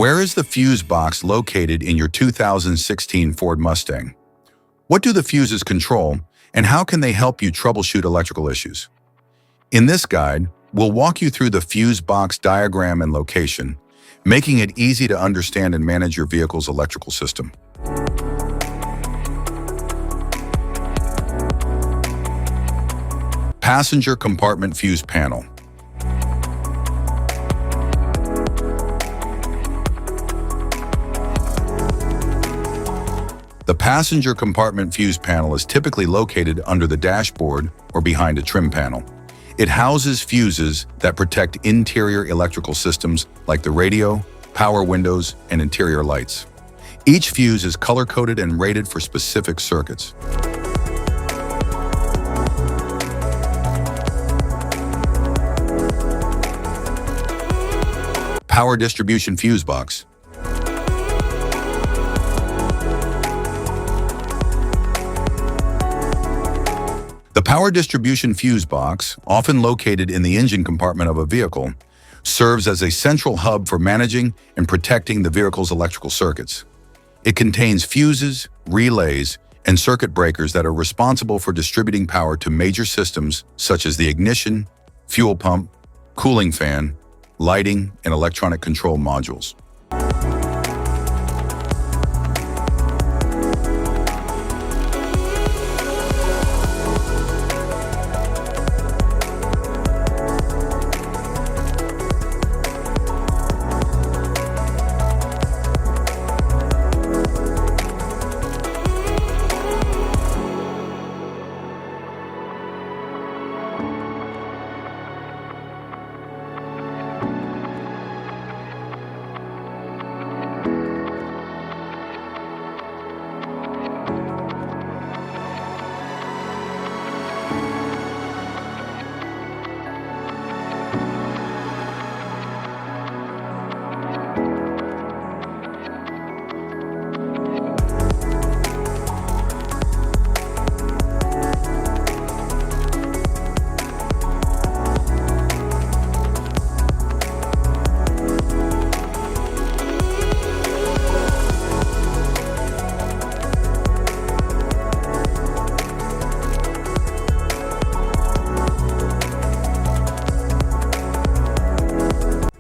Where is the fuse box located in your 2016 Ford Mustang? What do the fuses control, and how can they help you troubleshoot electrical issues? In this guide, we'll walk you through the fuse box diagram and location, making it easy to understand and manage your vehicle's electrical system. Passenger compartment fuse panel. The passenger compartment fuse panel is typically located under the dashboard or behind a trim panel. It houses fuses that protect interior electrical systems like the radio, power windows, and interior lights. Each fuse is color-coded and rated for specific circuits. Power distribution fuse box. The power distribution fuse box, often located in the engine compartment of a vehicle, serves as a central hub for managing and protecting the vehicle's electrical circuits. It contains fuses, relays, and circuit breakers that are responsible for distributing power to major systems such as the ignition, fuel pump, cooling fan, lighting, and electronic control modules.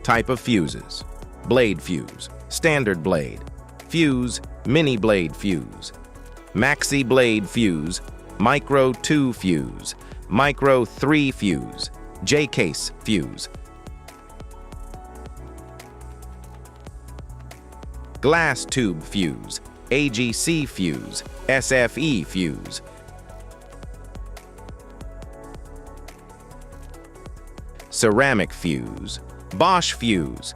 Type of fuses: blade fuse, standard blade, fuse, mini blade fuse, maxi blade fuse, micro 2 fuse, micro 3 fuse, J-case fuse, glass tube fuse, AGC fuse, SFE fuse, ceramic fuse, Bosch fuse,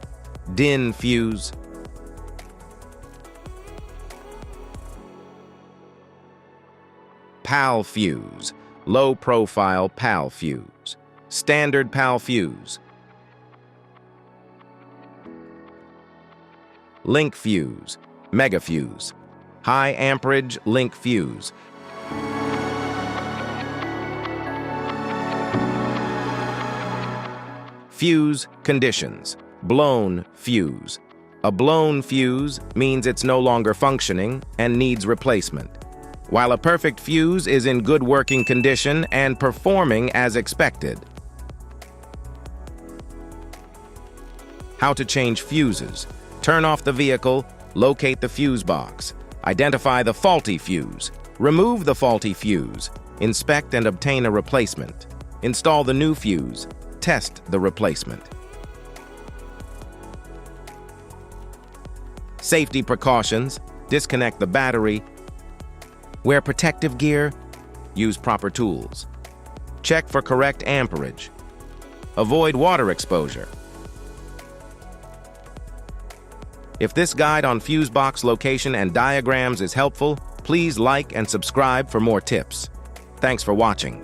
DIN fuse, PAL fuse, low profile PAL fuse, standard PAL fuse, link fuse, mega fuse, high amperage link fuse, fuse conditions: blown fuse. A blown fuse means it's no longer functioning and needs replacement, while a perfect fuse is in good working condition and performing as expected. How to change fuses: turn off the vehicle, locate the fuse box, identify the faulty fuse, remove the faulty fuse, inspect and obtain a replacement, install the new fuse, test the replacement. Safety precautions: disconnect the battery, wear protective gear, use proper tools, check for correct amperage, avoid water exposure. If this guide on fuse box location and diagrams is helpful, please like and subscribe for more tips. Thanks for watching.